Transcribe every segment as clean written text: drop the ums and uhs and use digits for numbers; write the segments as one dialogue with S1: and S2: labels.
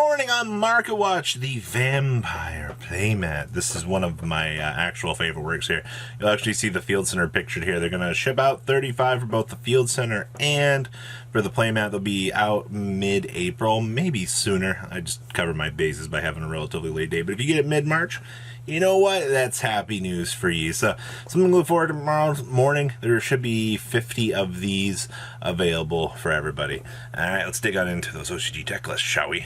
S1: morning on Market Watch, the Vampire Playmat. This is one of my actual favorite works here. You'll actually see the Field Center pictured here. They're going to ship out 35 for both the Field Center and for the Playmat. They'll be out mid-April, maybe sooner. I just covered my bases by having a relatively late date. But if you get it mid-March, you know what? That's happy news for you. So something to look forward to tomorrow morning. There should be 50 of these available for everybody. All right, let's dig on into those OCG deck lists, shall we?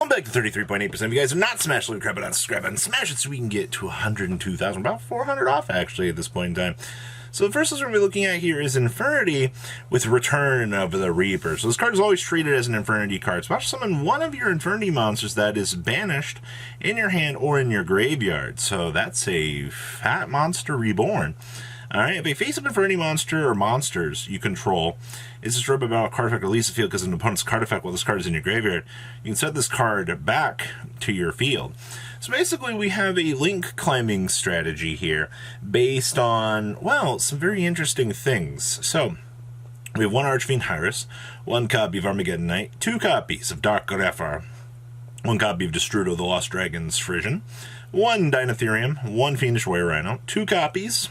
S1: Welcome back to 33.8%. If you guys have not smashed the crap button, subscribe button, smash it so we can get to 102,000. About 400 off, actually, at this point in time. So the first list we're going to be looking at here is Infernity with Return of the Reaper. So this card is always treated as an Infernity card. So watch summon one of your Infernity monsters that is banished in your hand or in your graveyard. So that's a fat monster reborn. Alright, if a face-up Infernity monster or monsters you control is destroyed by a card effect or leaves the field because of an opponent's card effect while this card is in your graveyard, you can set this card back to your field. So basically we have a link climbing strategy here based on, well, some very interesting things. So we have one Archfiend Hyrus, one copy of Armageddon Knight, two copies of Dark Greffar, one copy of Destrudo the Lost Dragon's Frisian, one Dinotherium, one Fiendish Warrior Rhino, two copies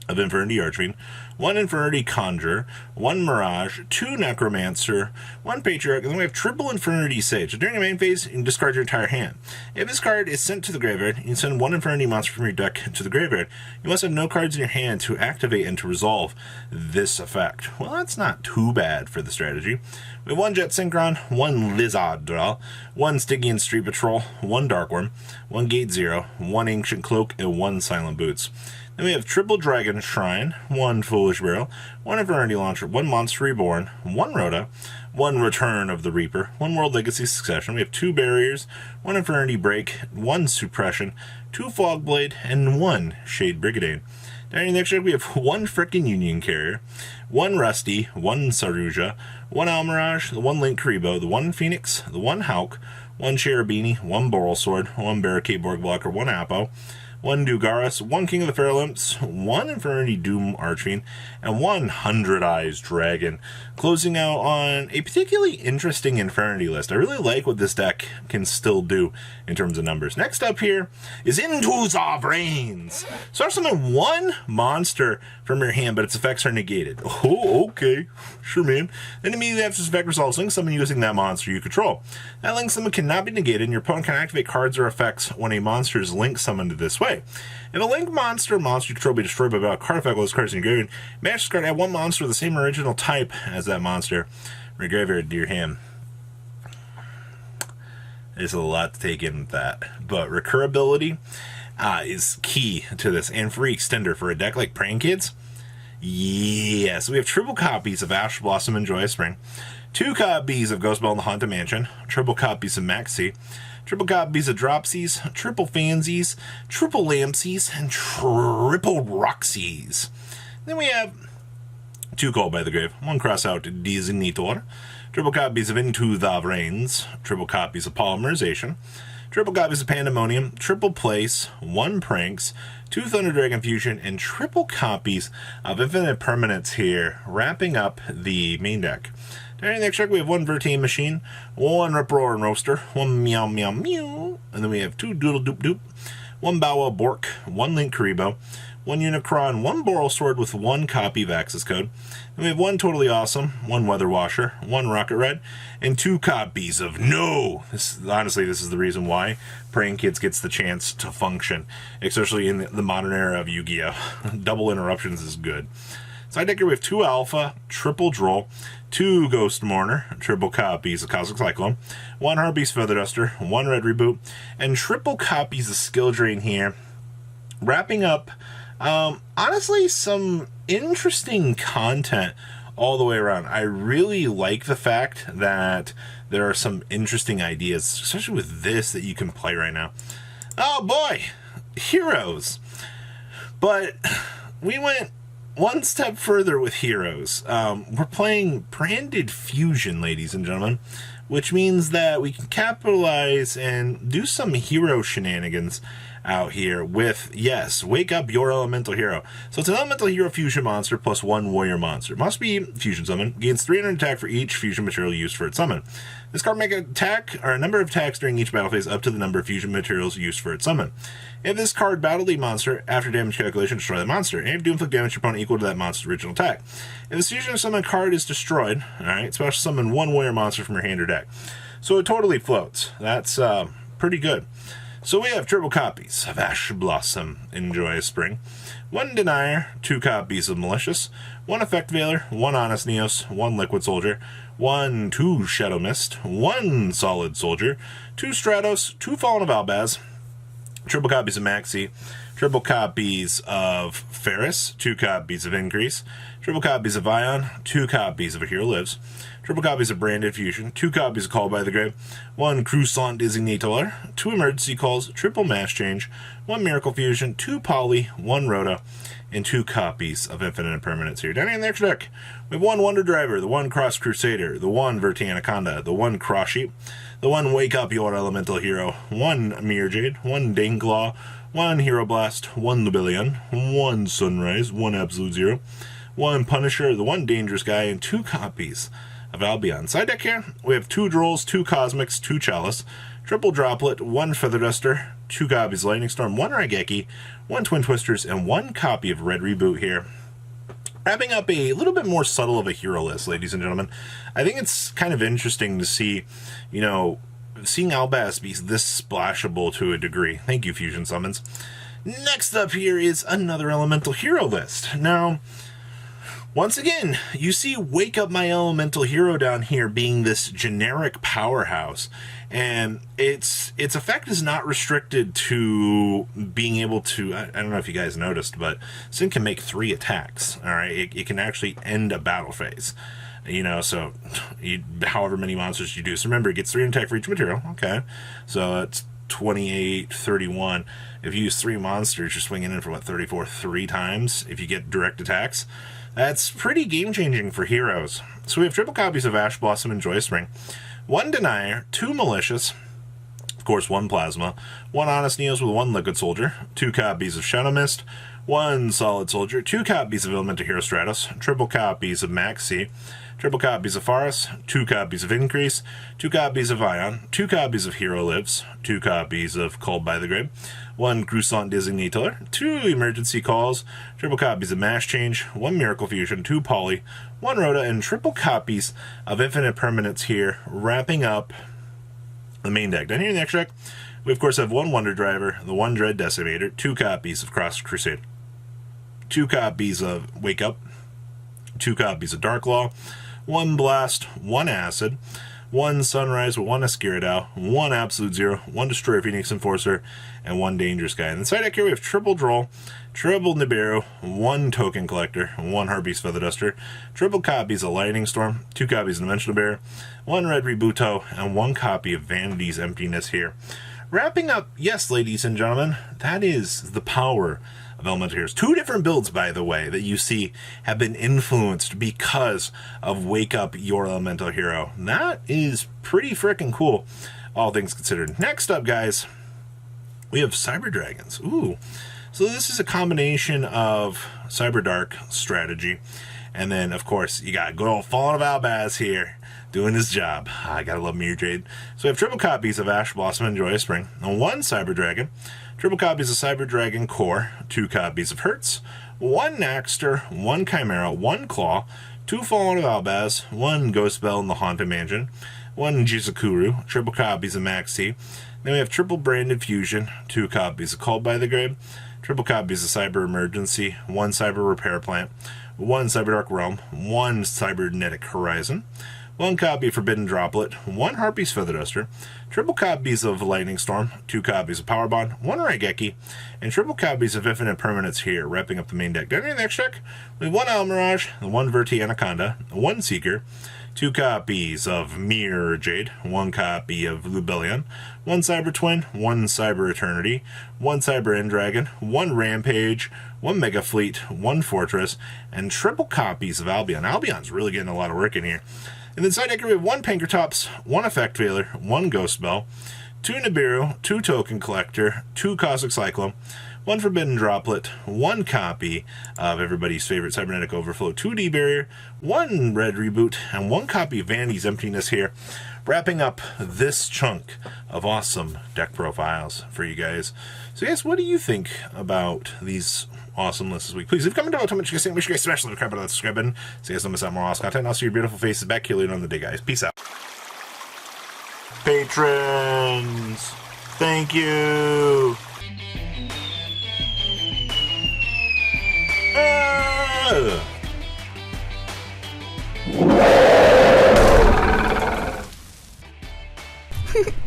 S1: of Infernity Archfiend, one Infernity Conjurer, one Mirage, two Necromancer, one Patriarch, and then we have triple Infernity Sage. So during your main phase, you can discard your entire hand. If this card is sent to the graveyard, you can send one Infernity monster from your deck to the graveyard. You must have no cards in your hand to activate and to resolve this effect. Well, that's not too bad for the strategy. We have one Jet Synchron, one Lizardra, one Stygian Street Patrol, one Darkworm, one Gate Zero, one Ancient Cloak, and one Silent Boots. Then we have triple Dragon Shrine, one Foolish Barrel, one Infernity Launcher, one Monster Reborn, one Rhoda, one Return of the Reaper, one World Legacy Succession. We have two Barriers, one Infernity Break, one Suppression, two Fogblade, and one Shade Brigade. Down in the next deck, we have one frickin' Union Carrier, one Rusty, one Saruja, one Almirage, the one Link Karibo, the one Phoenix, the one Hauk, one Cherubini, one Boral Sword, one Barricade Borg Blocker, one Apo, one Dugaris, one King of the Fairlimps, one Infernity Doom Archfiend, and one 100 Eyes Dragon. Closing out on a particularly interesting Infernity list. I really like what this deck can still do in terms of numbers. Next up here is Into the Vrains. So summon one monster from your hand, but its effects are negated. Oh, okay. Sure, man. Then immediately after this effect resolves, link summon using that monster you control. That link summon cannot be negated, and your opponent can activate cards or effects when a monster is link summoned this way. If a link monster you control be destroyed by a card effect while this card is in your graveyard, match this card add one monster with the same original type as that monster from your graveyard to your hand. There's a lot to take in with that, but recurability is key to this, and free extender for a deck like Praying Kids. Yeah, so we have triple copies of Ash Blossom and Joyous Spring, two copies of Ghost Bell and the Haunted Mansion, triple copies of Maxi, triple copies of Dropsies, triple Fansies, triple Lampsies, and triple Roxies. Then we have two Called by the Grave, one Crossout Designator, triple copies of Into the Vrains, triple copies of Polymerization, triple copies of Pandemonium, triple Place, one Pranks, two Thunder Dragon Fusion, and triple copies of Infinite Permanence here, wrapping up the main deck. During the next deck, we have one Vertane Machine, one Riproar and Roaster, one Meow Meow Mew, and then we have two Doodle Doop Doop, one Bow Bork, one Link Karibo, one Unicron, one Boral Sword with one copy of Access Code. Then we have one Totally Awesome, one Weather Washer, one Rocket Red, and two copies of No! Honestly, this is the reason why Praying Kids gets the chance to function, especially in the modern era of Yu-Gi-Oh! Double interruptions is good. Side deck here we have two Alpha, triple Droll, two Ghost Mourner, triple copies of Cosmic Cyclone, one Harpies Feather Duster, one Red Reboot, and triple copies of Skill Drain here. Wrapping up, honestly, some interesting content all the way around. I really like the fact that there are some interesting ideas, especially with this, that you can play right now. Oh boy, Heroes. But we went one step further with Heroes. We're playing Branded Fusion, ladies and gentlemen, which means that we can capitalize and do some hero shenanigans out here with, yes, Wake Up Your Elemental Hero. So it's an Elemental Hero fusion monster plus 1 warrior monster. Must be fusion summon. Gains 300 attack for each fusion material used for its summon. This card may attack or a number of attacks during each battle phase up to the number of fusion materials used for its summon. If this card battled a monster, after damage calculation, destroy the monster. And do inflict damage to your opponent equal to that monster's original attack. If this fusion summon card is destroyed, alright, special summon 1 warrior monster from your hand or deck. So it totally floats. That's pretty good. So we have triple copies of Ash Blossom in Joyous Spring, 1 Denier, 2 copies of Malicious, 1 Effect Veiler, 1 Honest Neos, 1 Liquid Soldier, 2 Shadow Mist, 1 Solid Soldier, 2 Stratos, 2 Fallen of Albaz, triple copies of Maxi, triple copies of Ferris, 2 copies of Increase, triple copies of Ion, 2 copies of A Hero Lives, triple copies of Branded Fusion, 2 copies of Call by the Grave, 1 Croissant Designator, 2 Emergency Calls, triple Mass Change, 1 Miracle Fusion, 2 Poly, 1 Rhoda, and 2 copies of Infinite Impermanence here. Down in the extra deck, we have 1 Wonder Driver, the 1 Cross Crusader, the 1 Verti Anaconda, the 1 Cross Sheep, the 1 Wake Up Your Elemental Hero, 1 Mirror Jade, 1 Danglaw, 1 Hero Blast, 1 Lubellion, 1 Sunrise, 1 Absolute Zero, 1 Punisher, the 1 Dangerous Guy, and 2 copies of Albion. Side deck here, we have 2 Drolls, 2 Cosmics, 2 Chalice, triple Droplet, 1 Feather Duster, 2 copies of Lightning Storm, 1 Raigeki, 1 Twin Twisters, and 1 copy of Red Reboot here. Wrapping up a little bit more subtle of a hero list, ladies and gentlemen. I think it's kind of interesting to see, you know, seeing Albaz be this splashable to a degree. Thank you, Fusion Summons. Next up here is another Elemental Hero list. Now, once again, you see Wake Up My Elemental Hero down here being this generic powerhouse, and its effect is not restricted to being able to, I don't know if you guys noticed, but Sin can make 3 attacks, alright? It can actually end a battle phase, you know, so however many monsters you do. So remember, it gets 3 attack for each material, okay? So it's 28, 31. If you use 3 monsters, you're swinging in for, what, 34 3 times if you get direct attacks. That's pretty game-changing for heroes. So we have triple copies of Ash Blossom and Joyous Spring, 1 Denier, 2 Malicious, of course 1 Plasma, 1 Honest Neos with 1 Liquid Soldier, 2 copies of Shadow Mist, 1 Solid Soldier, 2 copies of Elemental Hero Stratos, triple copies of Maxi, triple copies of Faris, 2 copies of Increase, 2 copies of Ion, 2 copies of Hero Lives, 2 copies of Called by the Grave, 1 Croissant Designator, 2 Emergency Calls, triple copies of Mass Change, 1 Miracle Fusion, 2 Poly, 1 Rhoda, and triple copies of Infinite Permanence here, wrapping up the main deck. Down here in the extra deck, we of course have 1 Wonder Driver, the 1 Dread Decimator, 2 copies of Cross Crusade, 2 copies of Wake Up, 2 copies of Dark Law, 1 Blast, 1 Acid, 1 Sunrise with 1 Escuridao, 1 Absolute Zero, 1 Destroyer Phoenix Enforcer, and 1 Dangerous Guy. And inside deck here we have triple Droll, triple Nibiru, 1 Token Collector, 1 Harpies Feather Duster, triple copies of Lightning Storm, 2 copies of Dimensional Bear, 1 Red Rebuto, and 1 copy of Vanity's Emptiness here. Wrapping up, yes, ladies and gentlemen, that is the power of Elemental Heroes. 2 different builds, by the way, that you see have been influenced because of Wake Up Your Elemental Hero. That is pretty freaking cool, all things considered. Next up, guys, we have Cyber Dragons. Ooh. So this is a combination of Cyber Dark strategy, and then, of course, you got good old Fallen of Albaz here doing his job. I gotta love Mirror Jade. So we have triple copies of Ash Blossom and Joyous Spring, and 1 Cyber Dragon, triple copies of Cyber Dragon Core, 2 copies of Hertz, 1 Naxter, 1 Chimera, 1 Claw, 2 Fallen of Albaz, 1 Ghost Bell in the Haunted Mansion, 1 Jizukuru, triple copies of Maxi. Then we have triple Branded Fusion, 2 copies of Called by the Grave, triple copies of Cyber Emergency, 1 Cyber Repair Plant, 1 Cyber Dark Realm, 1 Cybernetic Horizon, 1 copy of Forbidden Droplet, 1 Harpies Feather Duster, triple copies of Lightning Storm, 2 copies of Power Bond, 1 Raigeki, and triple copies of Infinite Permanence here, wrapping up the main deck. Down here in the next deck, we have 1 Almirage, 1 Verti Anaconda, 1 Seeker, 2 copies of Mirror Jade, 1 copy of Lubellion, 1 Cyber Twin, 1 Cyber Eternity, 1 Cyber End Dragon, 1 Rampage, 1 Mega Fleet, 1 Fortress, and triple copies of Albion. Albion's really getting a lot of work in here. And then side deck we have 1 Pankratops, 1 Effect Veiler, 1 Ghost Bell, 2 Nibiru, 2 Token Collector, 2 Cosmic Cyclone, 1 Forbidden Droplet, 1 copy of everybody's favorite Cybernetic Overflow 2D Barrier, 1 Red Reboot, and 1 copy of Vanity's Emptiness here, wrapping up this chunk of awesome deck profiles for you guys. So guys, what do you think about these awesome lists this week? Please leave a comment down below. Tell me what you guys think. Make sure you guys smash the crap out of that subscribe button so you guys don't miss out more awesome content. And I'll see your beautiful faces back here later on the day, guys. Peace out. Patrons, thank you.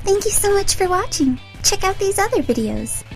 S2: Thank you so much for watching. Check out these other videos.